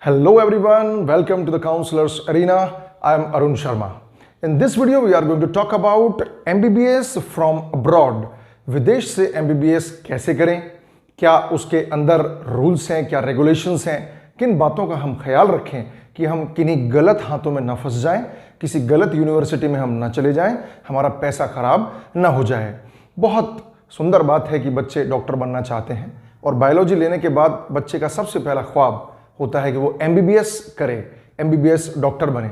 Hello everyone, welcome to the Counselor's Arena. I am Arun Sharma. In this video we are going to talk about MBBS from abroad. विदेश से MBBS कैसे करें, क्या उसके अंदर rules हैं, क्या रेगुलेशंस हैं, किन बातों का हम ख्याल रखें कि हम किन्हीं गलत हाथों में न फंस जाएं, किसी गलत यूनिवर्सिटी में हम न चले जाएं, हमारा पैसा खराब न हो जाए। बहुत सुंदर बात है कि बच्चे डॉक्टर बनना चाहते हैं और बायोलॉजी लेने के बाद बच्चे का सबसे पहला ख्वाब होता है कि वो MBBS करे, MBBS डॉक्टर बने।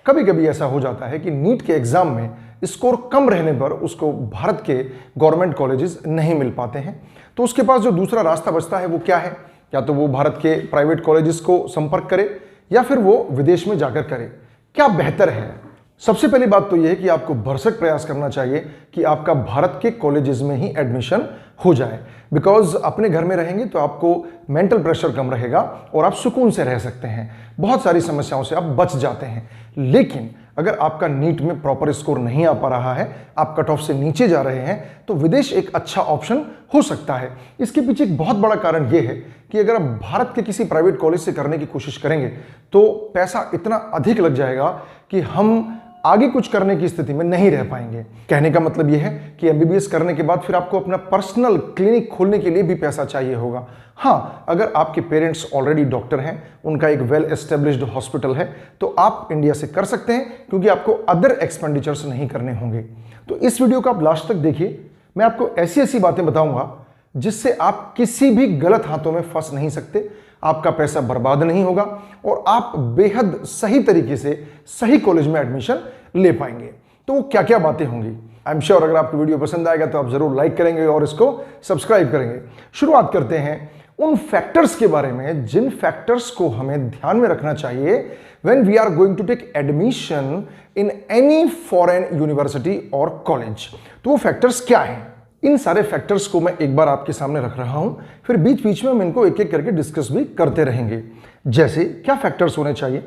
कभी कभी ऐसा हो जाता है कि नीट के एग्जाम में स्कोर कम रहने पर उसको भारत के गवर्नमेंट कॉलेजेस नहीं मिल पाते हैं, तो उसके पास जो दूसरा रास्ता बचता है वो क्या है? या तो वो भारत के प्राइवेट कॉलेजेस को संपर्क करे या फिर वो विदेश में जाकर करे। क्या बेहतर है? सबसे पहली बात तो यह है कि आपको भरसक प्रयास करना चाहिए कि आपका भारत के कॉलेजेस में ही एडमिशन हो जाए, बिकॉज अपने घर में रहेंगे तो आपको मेंटल प्रेशर कम रहेगा और आप सुकून से रह सकते हैं, बहुत सारी समस्याओं से आप बच जाते हैं। लेकिन अगर आपका नीट में प्रॉपर स्कोर नहीं आ पा रहा है, आप कट ऑफ से नीचे जा रहे हैं, तो विदेश एक अच्छा ऑप्शन हो सकता है। इसके पीछे एक बहुत बड़ा कारण यह है कि अगर आप भारत के किसी प्राइवेट कॉलेज से करने की कोशिश करेंगे तो पैसा इतना अधिक लग जाएगा कि हम आगे कुछ करने की स्थिति में नहीं रह पाएंगे। कहने का मतलब यह है कि MBBS करने के बाद फिर आपको अपना पर्सनल क्लिनिक खोलने के लिए भी पैसा चाहिए होगा। हाँ, अगर आपके पेरेंट्स ऑलरेडी डॉक्टर हैं, उनका एक वेल एस्टेब्लिश्ड हॉस्पिटल है, तो आप इंडिया से कर सकते हैं क्योंकि आपको अदर एक्सपेंडिचर्स नहीं करने होंगे। तो इस वीडियो को आप लास्ट तक देखिए, मैं आपको ऐसी ऐसी बातें बताऊंगा जिससे आप किसी भी गलत हाथों में फंस नहीं सकते, आपका पैसा बर्बाद नहीं होगा और आप बेहद सही तरीके से सही कॉलेज में एडमिशन ले पाएंगे। तो वो क्या क्या बातें होंगी? आई एम श्योर अगर आपको वीडियो पसंद आएगा तो आप जरूर लाइक करेंगे और इसको सब्सक्राइब करेंगे। शुरुआत करते हैं उन फैक्टर्स के बारे में जिन फैक्टर्स को हमें ध्यान में रखना चाहिए when we are going to take admission in any foreign university और कॉलेज। तो वो फैक्टर्स क्या हैं? इन सारे फैक्टर्स को मैं एक बार आपके सामने रख रहा हूं, फिर बीच बीच में हम इनको एक एक करके डिस्कस भी करते रहेंगे। जैसे क्या फैक्टर्स होने चाहिए?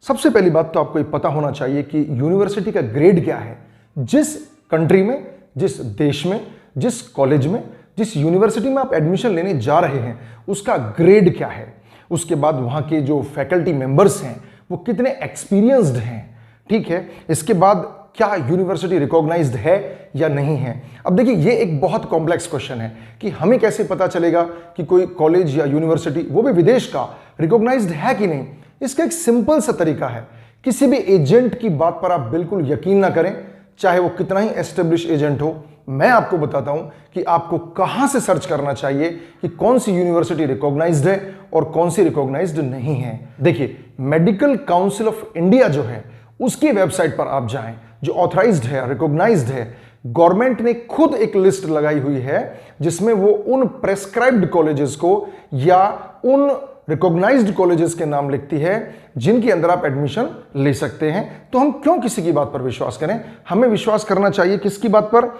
सबसे पहली बात तो आपको ये पता होना चाहिए कि यूनिवर्सिटी का ग्रेड क्या है। जिस कंट्री में, जिस देश में, जिस कॉलेज में, जिस यूनिवर्सिटी में आप एडमिशन लेने जा रहे हैं, उसका ग्रेड क्या है। उसके बाद वहां के जो फैकल्टी मेंबर्स हैं वो कितने एक्सपीरियंस्ड हैं, ठीक है। इसके बाद क्या यूनिवर्सिटी रिकॉग्नाइज्ड है या नहीं है। अब देखिए, ये एक बहुत कॉम्प्लेक्स क्वेश्चन है कि हमें कैसे पता चलेगा कि कोई कॉलेज या यूनिवर्सिटी, वो भी विदेश का, रिकॉग्नाइज्ड है कि नहीं। इसका एक सिंपल सा तरीका है, किसी भी एजेंट की बात पर आप बिल्कुल यकीन ना करें, चाहे वो कितना ही एस्टेब्लिश एजेंट हो। मैं आपको बताता हूं कि आपको कहां से सर्च करना चाहिए कि कौन सी यूनिवर्सिटी रिकॉग्नाइज्ड है और कौन सी रिकॉग्नाइज्ड नहीं है। देखिए, मेडिकल काउंसिल ऑफ इंडिया जो है उसकी वेबसाइट पर आप जाएं, जो ऑथराइज्ड है, रिकॉग्नाइज्ड है। गवर्नमेंट ने खुद एक लिस्ट लगाई हुई है जिसमें वो उन प्रेस्क्राइब्ड कॉलेजेस को या उन रिकॉग्नाइज्ड कॉलेजेस के नाम लिखती है जिनके अंदर आप एडमिशन ले सकते हैं। तो हम क्यों किसी की बात पर विश्वास करें? हमें विश्वास करना चाहिए किसकी बात पर?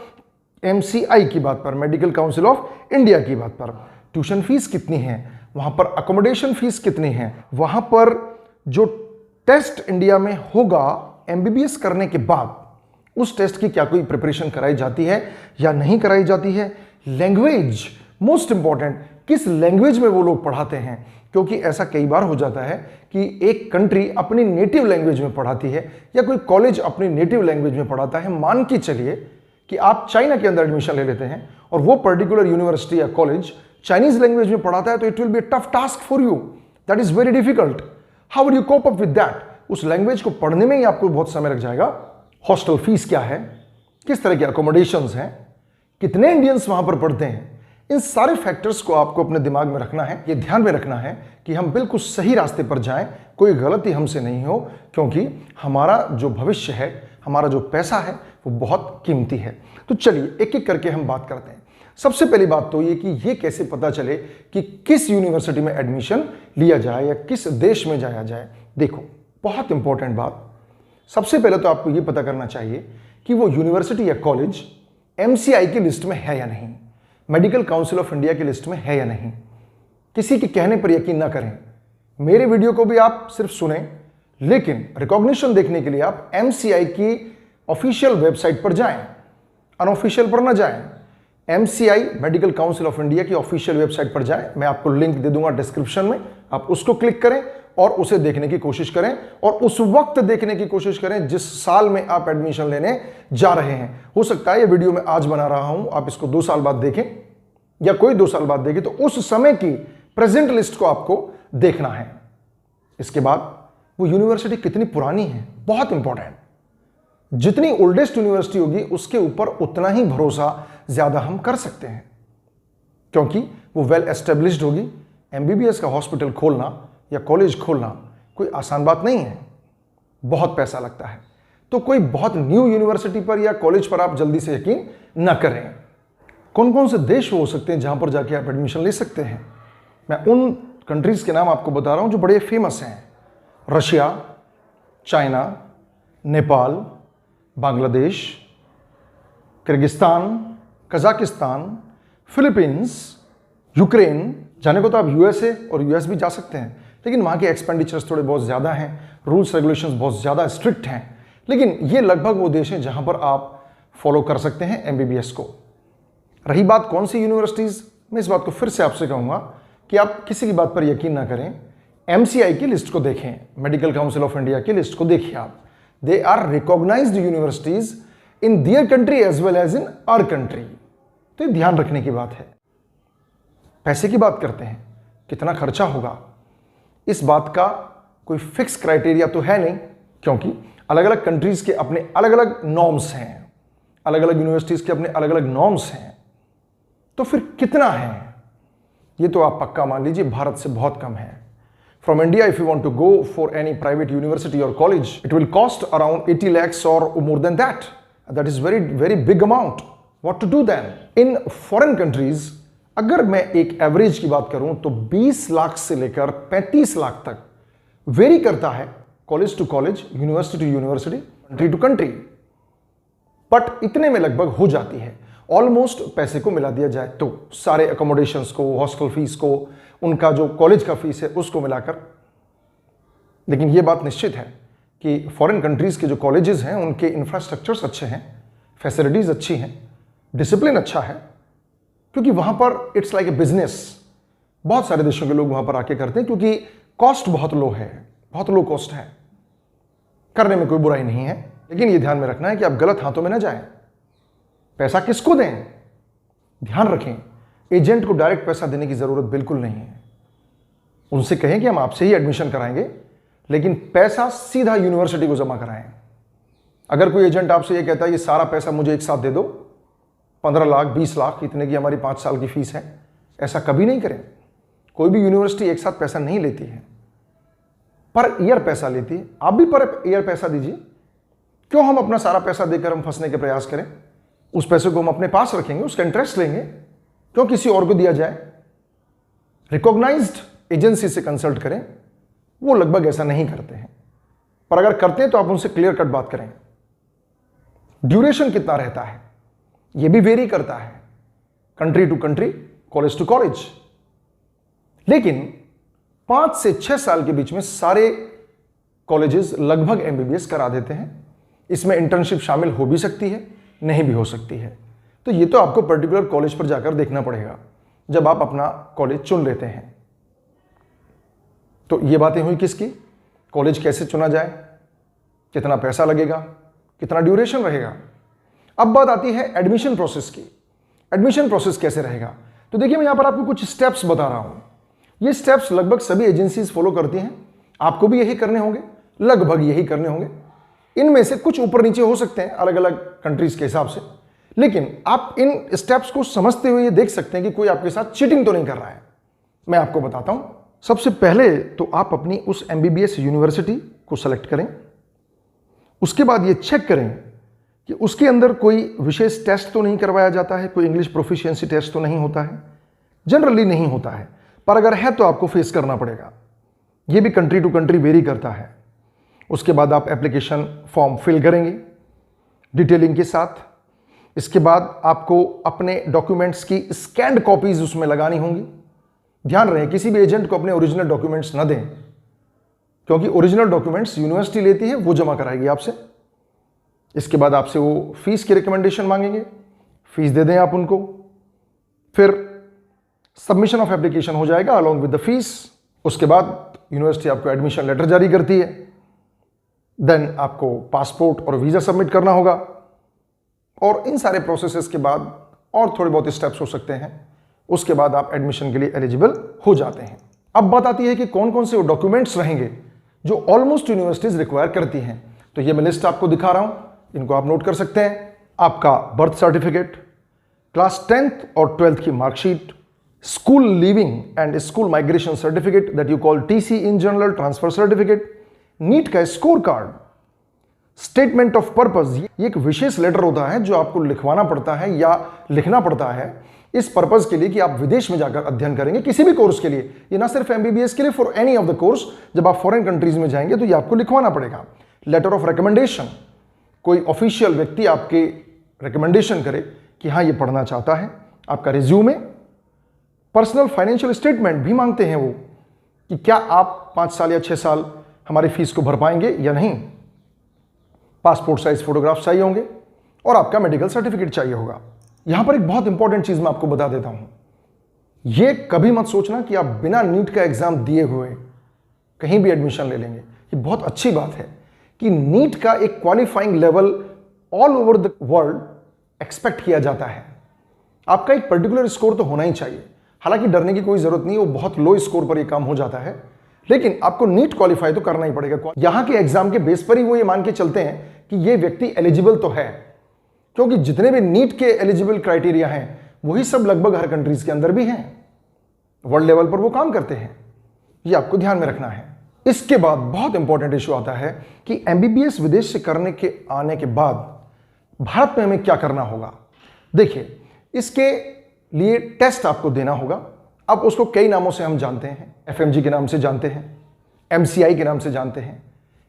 MCI की बात पर, मेडिकल काउंसिल ऑफ इंडिया की बात पर। ट्यूशन फीस कितनी है, वहां पर अकोमोडेशन फीस कितनी है, वहां पर जो टेस्ट इंडिया में होगा MBBS करने के बाद, उस टेस्ट की क्या कोई प्रिपरेशन कराई जाती है या नहीं कराई जाती है। लैंग्वेज, मोस्ट इंपॉर्टेंट, किस लैंग्वेज में वो लोग पढ़ाते हैं, क्योंकि ऐसा कई बार हो जाता है कि एक कंट्री अपनी नेटिव लैंग्वेज में पढ़ाती है या कोई कॉलेज अपनी नेटिव लैंग्वेज में पढ़ाता है। मान के चलिए कि आप चाइना के अंदर एडमिशन ले लेते हैं और वो पर्टिकुलर यूनिवर्सिटी या कॉलेज चाइनीज लैंग्वेज में पढ़ाता है, तो it will be a tough task for you, that is very difficult. How will you cope up with that? उस लैंग्वेज को पढ़ने में ही आपको बहुत समय लग जाएगा। हॉस्टल फीस क्या है, किस तरह के अकोमोडेशंस हैं, कितने इंडियंस वहां पर पढ़ते हैं, इन सारे फैक्टर्स को आपको अपने दिमाग में रखना है। ये ध्यान में रखना है कि हम बिल्कुल सही रास्ते पर जाएं, कोई गलती हमसे नहीं हो, क्योंकि हमारा जो भविष्य है, हमारा जो पैसा है, वो बहुत कीमती है। तो चलिए एक एक करके हम बात करते हैं। सबसे पहली बात तो ये कि ये कैसे पता चले कि किस यूनिवर्सिटी में एडमिशन लिया जाए या किस देश में जाया जाए। देखो, बहुत इंपॉर्टेंट बात, सबसे पहले तो आपको ये पता करना चाहिए कि वो यूनिवर्सिटी या कॉलेज MCI की लिस्ट में है या नहीं, मेडिकल काउंसिल ऑफ इंडिया की लिस्ट में है या नहीं। किसी के कहने पर यकीन ना करें, मेरे वीडियो को भी आप सिर्फ सुने, लेकिन रिकॉग्निशन देखने के लिए आप MCI की ऑफिशियल वेबसाइट पर जाएं, अनऑफिशियल पर ना जाएं। MCI, medical Council of India की ऑफिशियल वेबसाइट पर जाएं, मैं आपको लिंक दे दूंगा डिस्क्रिप्शन में, आप उसको क्लिक करें और उसे देखने की कोशिश करें और उस वक्त देखने की कोशिश करें जिस साल में आप एडमिशन लेने जा रहे हैं। हो सकता है ये वीडियो मैं आज बना रहा हूं, आप इसको 2 साल बाद देखें या कोई 2 साल बाद देखें, तो उस समय की प्रेजेंट लिस्ट को आपको देखना है। इसके बाद वो यूनिवर्सिटी कितनी पुरानी है, बहुत इंपॉर्टेंट। जितनी ओल्डेस्ट यूनिवर्सिटी होगी उसके ऊपर उतना ही भरोसा ज्यादा हम कर सकते हैं, क्योंकि वो वेल एस्टेब्लिश्ड होगी। एमबीबीएस का हॉस्पिटल खोलना या कॉलेज खोलना कोई आसान बात नहीं है, बहुत पैसा लगता है। तो कोई बहुत न्यू यूनिवर्सिटी पर या कॉलेज पर आप जल्दी से यकीन न करें। कौन कौन से देश हो सकते हैं जहां पर जाके आप एडमिशन ले सकते हैं? मैं उन कंट्रीज के नाम आपको बता रहा हूं जो बड़े फेमस हैं। Russia, China, Nepal, Bangladesh, Kyrgyzstan, Kazakhstan, Philippines, Ukraine. जाने को तो आप यूएसए और यूएस भी जा सकते हैं, लेकिन वहाँ के एक्सपेंडिचर्स थोड़े बहुत ज़्यादा हैं, रूल्स रेगुलेशंस बहुत ज़्यादा स्ट्रिक्ट हैं। लेकिन ये लगभग वो देश हैं जहाँ पर आप फॉलो कर सकते हैं एमबीबीएस को। रही बात कौन सी यूनिवर्सिटीज़, मैं इस बात को फिर से आपसे कहूँगा कि आप किसी की बात पर यकीन ना करें। एमसीआई की लिस्ट को देखें, मेडिकल काउंसिल ऑफ इंडिया की लिस्ट को देखिए आप। They are recognised universities in their country as well as in our country. तो ये ध्यान रखने की बात है। पैसे की बात करते हैं, कितना खर्चा होगा, इस बात का कोई फिक्स क्राइटेरिया तो है नहीं, क्योंकि अलग अलग कंट्रीज के अपने अलग अलग नॉर्म्स हैं, अलग अलग यूनिवर्सिटीज के अपने अलग अलग नॉर्म्स हैं। तो फिर कितना है ये तो आप पक्का मान लीजिए भारत से बहुत कम है। From India if you want to go for any private university और college, it will cost around 80 lakhs और more than that. That is very very big amount. What to do then? In foreign countries अगर मैं एक average की बात करूं तो 20 लाख से लेकर 35 लाख तक वेरी करता है, college to college, university to university, country to country. But इतने में लगभग हो जाती है ऑलमोस्ट। पैसे को मिला दिया जाए तो सारे अकोमोडेशंस को, हॉस्टल फीस को, उनका जो कॉलेज का फीस है उसको मिलाकर। लेकिन यह बात निश्चित है कि फॉरेन कंट्रीज के जो कॉलेजेस हैं उनके इंफ्रास्ट्रक्चर्स अच्छे हैं, फैसिलिटीज अच्छी हैं, डिसिप्लिन अच्छा है, क्योंकि वहां पर इट्स लाइक ए बिजनेस। बहुत सारे देशों के लोग वहां पर आके करते हैं क्योंकि कॉस्ट बहुत लो है, बहुत लो कॉस्ट है। करने में कोई बुराई नहीं है, लेकिन यह ध्यान में रखना है कि आप गलत हाथों में ना जाएं। पैसा किसको दें, ध्यान रखें, एजेंट को डायरेक्ट पैसा देने की जरूरत बिल्कुल नहीं है। उनसे कहें कि हम आपसे ही एडमिशन कराएंगे, लेकिन पैसा सीधा यूनिवर्सिटी को जमा कराएं। अगर कोई एजेंट आपसे यह कहता है ये सारा पैसा मुझे एक साथ दे दो, 15 लाख 20 लाख इतने की हमारी 5 साल की फीस है, ऐसा कभी नहीं करें। कोई भी यूनिवर्सिटी एक साथ पैसा नहीं लेती है, पर ईयर पैसा लेती है। आप भी पर ईयर पैसा दीजिए। क्यों हम अपना सारा पैसा देकर हम फंसने के प्रयास करें? उस पैसे को हम अपने पास रखेंगे, उसका इंटरेस्ट लेंगे, क्यों किसी और को दिया जाए? रिकॉग्नाइज्ड एजेंसी से कंसल्ट करें। वो लगभग ऐसा नहीं करते हैं, पर अगर करते हैं तो आप उनसे क्लियर कट बात करें। ड्यूरेशन कितना रहता है यह भी वेरी करता है, country to country, college to college. लेकिन 5 से 6 साल के बीच में सारे कॉलेजेस लगभग एमबीबीएस करा देते हैं। इसमें इंटर्नशिप शामिल हो भी सकती है, नहीं भी हो सकती है। तो ये तो आपको पर्टिकुलर कॉलेज पर जाकर देखना पड़ेगा जब आप अपना कॉलेज चुन लेते हैं। तो ये बातें हुई किसकी, कॉलेज कैसे चुना जाए, कितना पैसा लगेगा, कितना ड्यूरेशन रहेगा। अब बात आती है एडमिशन प्रोसेस की। एडमिशन प्रोसेस कैसे रहेगा? तो देखिए, मैं यहां पर आपको कुछ स्टेप्स बता रहा हूं। ये स्टेप्स लगभग सभी एजेंसीज फॉलो करती हैं, आपको भी यही करने होंगे, लगभग यही करने होंगे। इनमें से कुछ ऊपर नीचे हो सकते हैं अलग अलग कंट्रीज के हिसाब से, लेकिन आप इन स्टेप्स को समझते हुए ये देख सकते हैं कि कोई आपके साथ चीटिंग तो नहीं कर रहा है। मैं आपको बताता हूं। सबसे पहले तो आप अपनी उस एमबीबीएस यूनिवर्सिटी को सेलेक्ट करें। उसके बाद ये चेक करें कि उसके अंदर कोई विशेष टेस्ट तो नहीं करवाया जाता है, कोई इंग्लिश प्रोफिशिएंसी टेस्ट तो नहीं होता है। जनरली नहीं होता है, पर अगर है तो आपको फेस करना पड़ेगा। ये भी कंट्री टू कंट्री वेरी करता है। उसके बाद आप एप्लीकेशन फॉर्म फिल करेंगे डिटेलिंग के साथ। इसके बाद आपको अपने डॉक्यूमेंट्स की स्कैन्ड कॉपीज उसमें लगानी होंगी। ध्यान रहे, किसी भी एजेंट को अपने ओरिजिनल डॉक्यूमेंट्स न दें, क्योंकि ओरिजिनल डॉक्यूमेंट्स यूनिवर्सिटी लेती है, वो जमा कराएगी आपसे। इसके बाद आपसे वो फीस की रिकमेंडेशन मांगेंगे, फीस दे दें आप उनको। फिर सबमिशन ऑफ एप्लीकेशन हो जाएगा अलॉन्ग विद द फीस। उसके बाद यूनिवर्सिटी आपको एडमिशन लेटर जारी करती है। देन आपको पासपोर्ट और वीज़ा सबमिट करना होगा, और इन सारे प्रोसेसेस के बाद और थोड़े बहुत स्टेप्स हो सकते हैं, उसके बाद आप एडमिशन के लिए एलिजिबल हो जाते हैं। अब बात आती है कि कौन कौन से वो डॉक्यूमेंट्स रहेंगे जो ऑलमोस्ट यूनिवर्सिटीज रिक्वायर करती हैं। तो ये मैं लिस्ट आपको दिखा रहा हूं, इनको आप नोट कर सकते हैं। आपका बर्थ सर्टिफिकेट, क्लास 10th और 12th की marksheet, school leaving and school migration certificate that you call TC in general, transfer certificate, NEET का score card, statement of purpose. ये एक विशेष लेटर होता है जो आपको लिखवाना पड़ता है या लिखना पड़ता है इस पर्पस के लिए कि आप विदेश में जाकर अध्ययन करेंगे किसी भी कोर्स के लिए। ये ना सिर्फ एमबीबीएस के लिए, for any of the course जब आप फॉरेन कंट्रीज में जाएंगे तो ये आपको लिखवाना पड़ेगा। लेटर ऑफ रिकमेंडेशन, कोई ऑफिशियल व्यक्ति आपके रिकमेंडेशन करे कि हाँ ये पढ़ना चाहता है। आपका रिज्यूमे, पर्सनल फाइनेंशियल स्टेटमेंट भी मांगते हैं वो कि क्या आप 5 साल या 6 साल हमारी फीस को भर पाएंगे या नहीं। पासपोर्ट साइज फोटोग्राफ चाहिए होंगे और आपका मेडिकल सर्टिफिकेट चाहिए होगा। यहां पर एक बहुत इंपॉर्टेंट चीज मैं आपको बता देता हूं, यह कभी मत सोचना कि आप बिना नीट का एग्जाम दिए हुए कहीं भी एडमिशन ले लेंगे। ये बहुत अच्छी बात है कि नीट का एक qualifying level all over the world expect किया जाता है। आपका एक पर्टिकुलर स्कोर तो होना ही चाहिए, हालांकि डरने की कोई जरूरत नहीं, वो बहुत लो स्कोर पर यह काम हो जाता है, लेकिन आपको नीट क्वालिफाई तो करना ही पड़ेगा। यहां के एग्जाम के बेस पर ही वो ये मान के चलते हैं कि ये व्यक्ति एलिजिबल तो है, क्योंकि जितने भी नीट के एलिजिबल क्राइटेरिया हैं वही सब लगभग हर कंट्रीज के अंदर भी हैं, वर्ल्ड लेवल पर वो काम करते हैं। ये आपको ध्यान में रखना है। इसके बाद बहुत इंपॉर्टेंट इशू आता है कि एमबीबीएस विदेश से करने के आने के बाद भारत में हमें क्या करना होगा। देखिए, इसके लिए टेस्ट आपको देना होगा। अब उसको कई नामों से हम जानते हैं, एफएमजी के नाम से जानते हैं, एमसीआई के नाम से जानते हैं,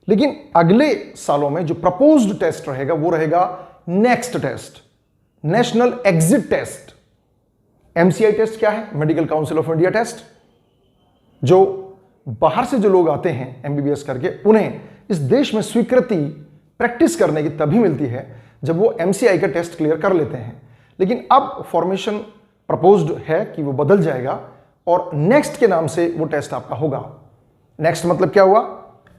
लेकिन अगले सालों में जो प्रपोज्ड टेस्ट रहेगा वो रहेगा next test, national exit test. MCI test क्या है? Medical Council of India test. जो बाहर से जो लोग आते हैं एमबीबीएस करके, उन्हें इस देश में स्वीकृति प्रैक्टिस करने की तभी मिलती है जब वो एमसीआई का टेस्ट क्लियर कर लेते हैं। लेकिन अब फॉर्मेशन प्रपोज्ड है कि वो बदल जाएगा और नेक्स्ट के नाम से वो टेस्ट आपका होगा। नेक्स्ट मतलब क्या हुआ?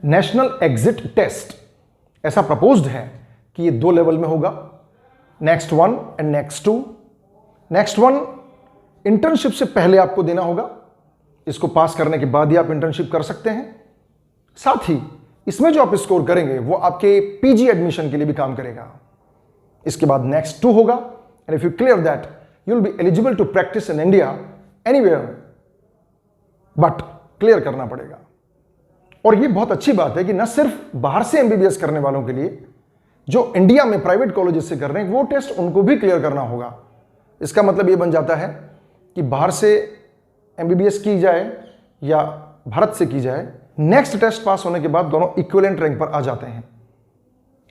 National exit test. ऐसा प्रपोज्ड है कि ये 2 लेवल में होगा, next 1 and next 2। Next 1 internship से पहले आपको देना होगा, इसको पास करने के बाद ही आप इंटर्नशिप कर सकते हैं। साथ ही इसमें जो आप स्कोर करेंगे वो आपके पीजी एडमिशन के लिए भी काम करेगा। इसके बाद नेक्स्ट 2 होगा, and if you clear that you will be eligible to practise in India anywhere, but clear करना पड़ेगा। और ये बहुत अच्छी बात है कि न सिर्फ बाहर से एमबीबीएस करने वालों के लिए, जो इंडिया में प्राइवेट कॉलेजेस से कर रहे हैं वो टेस्ट उनको भी क्लियर करना होगा। इसका मतलब ये बन जाता है कि बाहर से एमबीबीएस की जाए या भारत से की जाए, नेक्स्ट टेस्ट पास होने के बाद दोनों इक्विवेलेंट रैंक पर आ जाते हैं।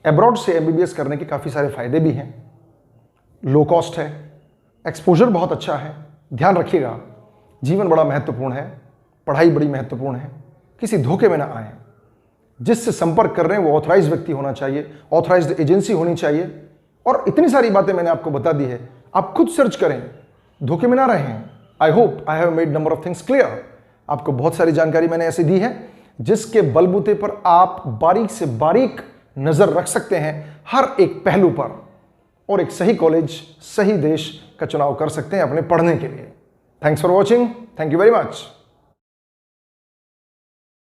अब्रॉड से एमबीबीएस करने के काफ़ी सारे फायदे भी हैं, लो कॉस्ट है, एक्सपोजर बहुत अच्छा है। ध्यान रखिएगा, जीवन बड़ा महत्वपूर्ण है, पढ़ाई बड़ी महत्वपूर्ण है, किसी धोखे में ना आए। जिससे संपर्क कर रहे हैं वो ऑथराइज्ड व्यक्ति होना चाहिए, ऑथराइज्ड एजेंसी होनी चाहिए, और इतनी सारी बातें मैंने आपको बता दी है, आप खुद सर्च करें, धोखे में ना रहें। I hope I have made number of things clear. आपको बहुत सारी जानकारी मैंने ऐसी दी है जिसके बलबूते पर आप बारीक से बारीक नजर रख सकते हैं हर एक पहलू पर, और एक सही कॉलेज, सही देश का चुनाव कर सकते हैं अपने पढ़ने के लिए। Thanks for watching, thank you very much.